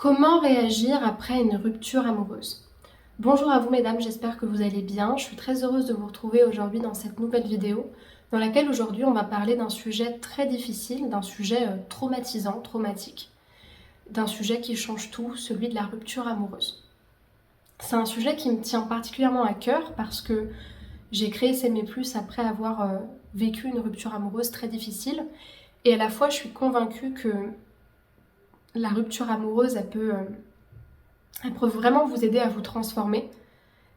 Comment réagir après une rupture amoureuse? Bonjour à vous mesdames, j'espère que vous allez bien. Je suis très heureuse de vous retrouver aujourd'hui dans cette nouvelle vidéo dans laquelle aujourd'hui on va parler d'un sujet très difficile, d'un sujet traumatisant, traumatique, d'un sujet qui change tout, celui de la rupture amoureuse. C'est un sujet qui me tient particulièrement à cœur parce que j'ai créé S'aimer plus après avoir vécu une rupture amoureuse très difficile et à la fois je suis convaincue que la rupture amoureuse elle peut vraiment vous aider à vous transformer,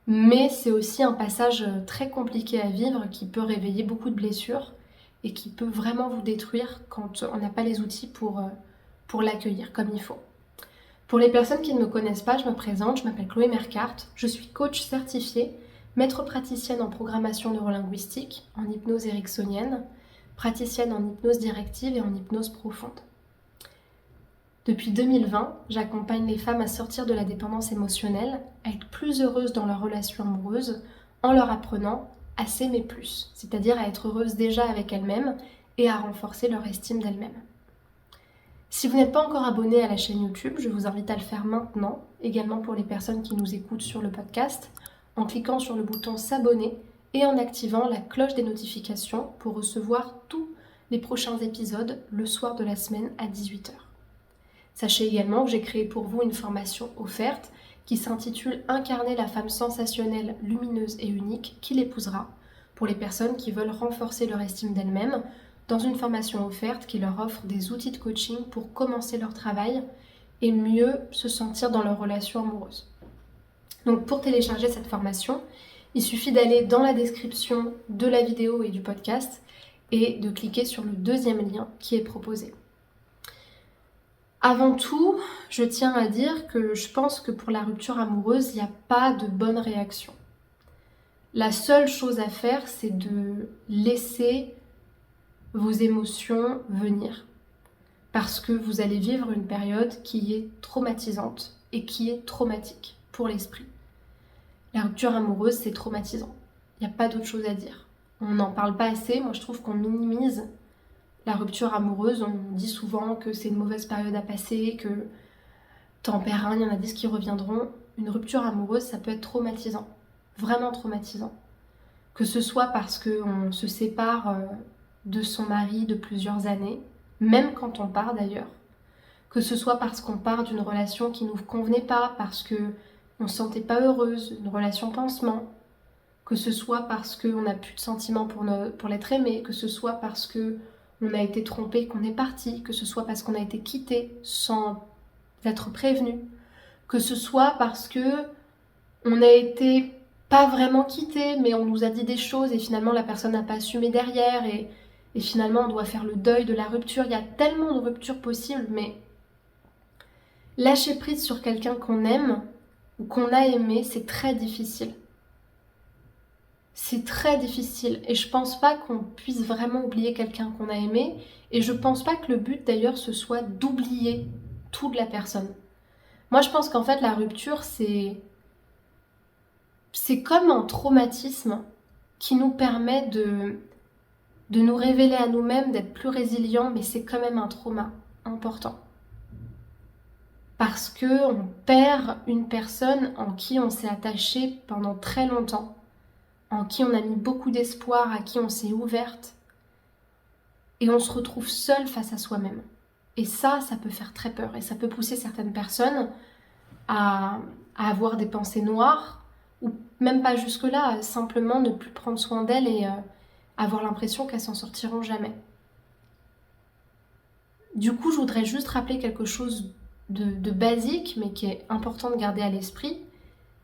mais c'est aussi un passage très compliqué à vivre qui peut réveiller beaucoup de blessures et qui peut vraiment vous détruire quand on n'a pas les outils pour l'accueillir comme il faut. Pour les personnes qui ne me connaissent pas, je me présente, je m'appelle Chloé Mercart, je suis coach certifiée, maître praticienne en programmation neurolinguistique, en hypnose ericksonienne, praticienne en hypnose directive et en hypnose profonde. Depuis 2020, j'accompagne les femmes à sortir de la dépendance émotionnelle, à être plus heureuses dans leur relation amoureuse, en leur apprenant à s'aimer plus, c'est-à-dire à être heureuses déjà avec elles-mêmes et à renforcer leur estime d'elles-mêmes. Si vous n'êtes pas encore abonné à la chaîne YouTube, je vous invite à le faire maintenant, également pour les personnes qui nous écoutent sur le podcast, en cliquant sur le bouton s'abonner et en activant la cloche des notifications pour recevoir tous les prochains épisodes le soir de la semaine à 18h. Sachez également que j'ai créé pour vous une formation offerte qui s'intitule « Incarner la femme sensationnelle, lumineuse et unique qui l'épousera » pour les personnes qui veulent renforcer leur estime d'elles-mêmes dans une formation offerte qui leur offre des outils de coaching pour commencer leur travail et mieux se sentir dans leur relation amoureuse. Donc pour télécharger cette formation, il suffit d'aller dans la description de la vidéo et du podcast et de cliquer sur le deuxième lien qui est proposé. Avant tout, je tiens à dire que je pense que pour la rupture amoureuse, il n'y a pas de bonne réaction. La seule chose à faire, c'est de laisser vos émotions venir. Parce que vous allez vivre une période qui est traumatisante et qui est traumatique pour l'esprit. La rupture amoureuse, c'est traumatisant. Il n'y a pas d'autre chose à dire. On n'en parle pas assez. Moi, je trouve qu'on minimise la rupture amoureuse. On dit souvent que c'est une mauvaise période à passer, que t'en perds un, il y en a 10 qui reviendront. Une rupture amoureuse, ça peut être traumatisant. Vraiment traumatisant. Que ce soit parce qu'on se sépare de son mari de plusieurs années, même quand on part d'ailleurs. Que ce soit parce qu'on part d'une relation qui ne nous convenait pas, parce qu'on ne se sentait pas heureuse, une relation pansement. Que ce soit parce qu'on n'a plus de sentiments pour l'être aimé, que ce soit parce qu'on a été trompé, qu'on est parti, que ce soit parce qu'on a été quitté sans être prévenu, que ce soit parce qu'on a été pas vraiment quitté, mais on nous a dit des choses et finalement la personne n'a pas assumé derrière et finalement on doit faire le deuil de la rupture. Il y a tellement de ruptures possibles, mais lâcher prise sur quelqu'un qu'on aime ou qu'on a aimé, c'est très difficile. C'est très difficile et je pense pas qu'on puisse vraiment oublier quelqu'un qu'on a aimé et je pense pas que le but d'ailleurs ce soit d'oublier tout de la personne. Moi je pense qu'en fait la rupture c'est comme un traumatisme qui nous permet de nous révéler à nous-mêmes, d'être plus résilients, mais c'est quand même un trauma important. Parce qu'on perd une personne en qui on s'est attaché pendant très longtemps, en qui on a mis beaucoup d'espoir, à qui on s'est ouverte, et on se retrouve seul face à soi-même. Et ça peut faire très peur, et ça peut pousser certaines personnes à avoir des pensées noires, ou même pas jusque-là, simplement ne plus prendre soin d'elles et avoir l'impression qu'elles s'en sortiront jamais. Du coup, je voudrais juste rappeler quelque chose de basique, mais qui est important de garder à l'esprit.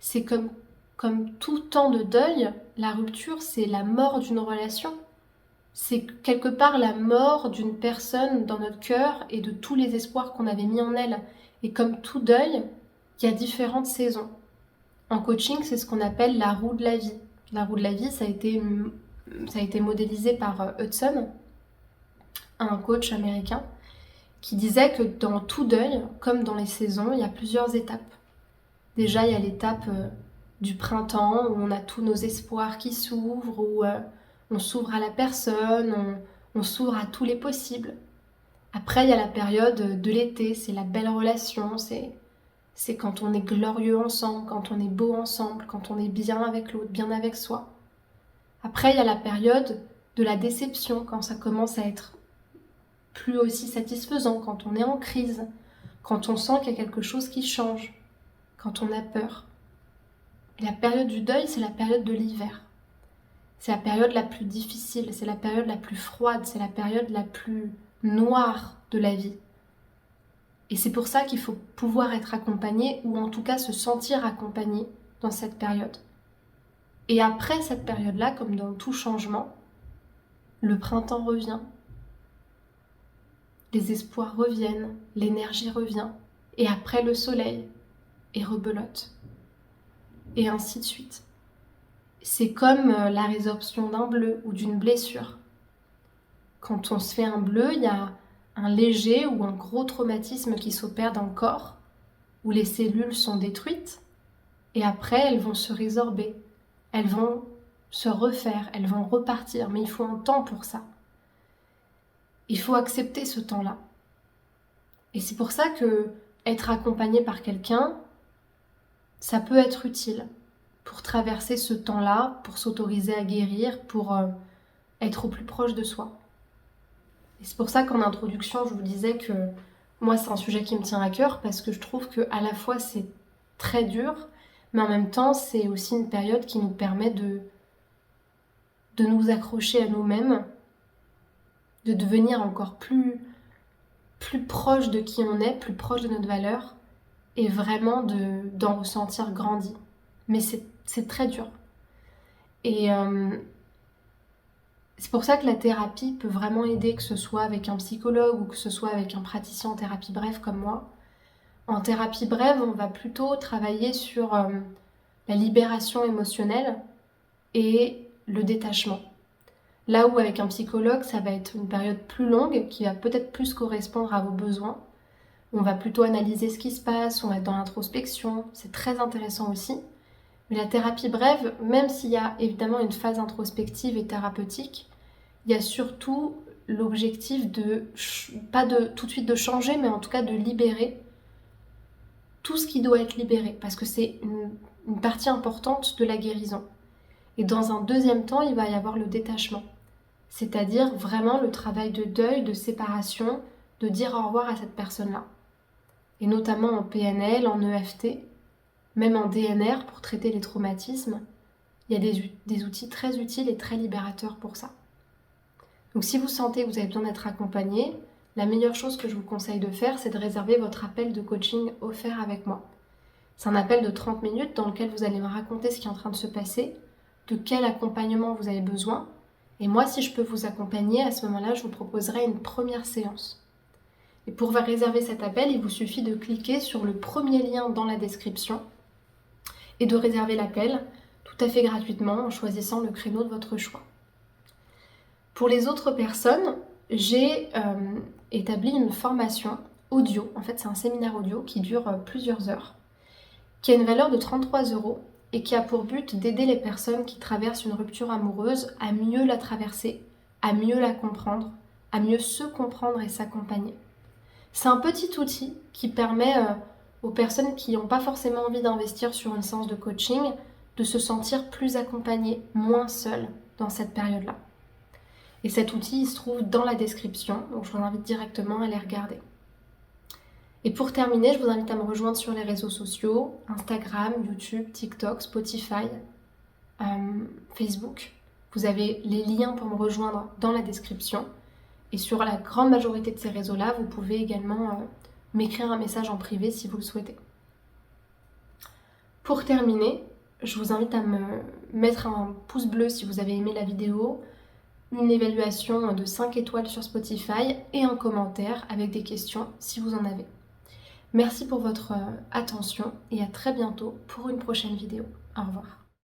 C'est comme tout temps de deuil, la rupture, c'est la mort d'une relation. C'est quelque part la mort d'une personne dans notre cœur et de tous les espoirs qu'on avait mis en elle. Et comme tout deuil, il y a différentes saisons. En coaching, c'est ce qu'on appelle la roue de la vie. La roue de la vie, ça a été modélisé par Hudson, un coach américain, qui disait que dans tout deuil, comme dans les saisons, il y a plusieurs étapes. Déjà, il y a l'étape du printemps, où on a tous nos espoirs qui s'ouvrent, où on s'ouvre à la personne, on s'ouvre à tous les possibles. Après, il y a la période de l'été, c'est la belle relation, c'est c'est quand on est glorieux ensemble, quand on est beau ensemble, quand on est bien avec l'autre, bien avec soi. Après, il y a la période de la déception, quand ça commence à être plus aussi satisfaisant, quand on est en crise, quand on sent qu'il y a quelque chose qui change, quand on a peur. Et la période du deuil, c'est la période de l'hiver. C'est la période la plus difficile, c'est la période la plus froide, c'est la période la plus noire de la vie. Et c'est pour ça qu'il faut pouvoir être accompagné, ou en tout cas se sentir accompagné dans cette période. Et après cette période-là, comme dans tout changement, le printemps revient, les espoirs reviennent, l'énergie revient, et après le soleil, et rebelote. Et ainsi de suite. C'est comme la résorption d'un bleu ou d'une blessure. Quand on se fait un bleu, il y a un léger ou un gros traumatisme qui s'opère dans le corps, où les cellules sont détruites, et après elles vont se résorber, elles vont se refaire, elles vont repartir, mais il faut un temps pour ça. Il faut accepter ce temps-là. Et c'est pour ça que être accompagné par quelqu'un, ça peut être utile pour traverser ce temps-là, pour s'autoriser à guérir, pour être au plus proche de soi. Et c'est pour ça qu'en introduction, je vous disais que moi, c'est un sujet qui me tient à cœur parce que je trouve qu'à la fois, c'est très dur, mais en même temps, c'est aussi une période qui nous permet de nous accrocher à nous-mêmes, de devenir encore plus proche de qui on est, plus proche de notre valeur, et vraiment d'en ressentir grandi. Mais c'est très dur. Et c'est pour ça que la thérapie peut vraiment aider, que ce soit avec un psychologue ou que ce soit avec un praticien en thérapie brève comme moi. En thérapie brève, on va plutôt travailler sur la libération émotionnelle et le détachement. Là où avec un psychologue, ça va être une période plus longue qui va peut-être plus correspondre à vos besoins. On va plutôt analyser ce qui se passe, on va être dans l'introspection, c'est très intéressant aussi. Mais la thérapie brève, même s'il y a évidemment une phase introspective et thérapeutique, il y a surtout l'objectif pas de tout de suite de changer, mais en tout cas de libérer tout ce qui doit être libéré, parce que c'est une partie importante de la guérison. Et dans un deuxième temps, il va y avoir le détachement, c'est-à-dire vraiment le travail de deuil, de séparation, de dire au revoir à cette personne-là. Et notamment en PNL, en EFT, même en DNR pour traiter les traumatismes, il y a des outils très utiles et très libérateurs pour ça. Donc si vous sentez que vous avez besoin d'être accompagné, la meilleure chose que je vous conseille de faire, c'est de réserver votre appel de coaching offert avec moi. C'est un appel de 30 minutes dans lequel vous allez me raconter ce qui est en train de se passer, de quel accompagnement vous avez besoin, et moi, si je peux vous accompagner, à ce moment-là, je vous proposerai une première séance. Et pour réserver cet appel, il vous suffit de cliquer sur le premier lien dans la description et de réserver l'appel tout à fait gratuitement en choisissant le créneau de votre choix. Pour les autres personnes, j'ai établi une formation audio. En fait, c'est un séminaire audio qui dure plusieurs heures, qui a une valeur de 33 € et qui a pour but d'aider les personnes qui traversent une rupture amoureuse à mieux la traverser, à mieux la comprendre, à mieux se comprendre et s'accompagner. C'est un petit outil qui permet aux personnes qui n'ont pas forcément envie d'investir sur une séance de coaching de se sentir plus accompagnées, moins seules dans cette période-là. Et cet outil, il se trouve dans la description, donc je vous invite directement à les regarder. Et pour terminer, je vous invite à me rejoindre sur les réseaux sociaux, Instagram, YouTube, TikTok, Spotify, Facebook. Vous avez les liens pour me rejoindre dans la description. Et sur la grande majorité de ces réseaux-là, vous pouvez également m'écrire un message en privé si vous le souhaitez. Pour terminer, je vous invite à me mettre un pouce bleu si vous avez aimé la vidéo, une évaluation de 5 étoiles sur Spotify et un commentaire avec des questions si vous en avez. Merci pour votre attention et à très bientôt pour une prochaine vidéo. Au revoir.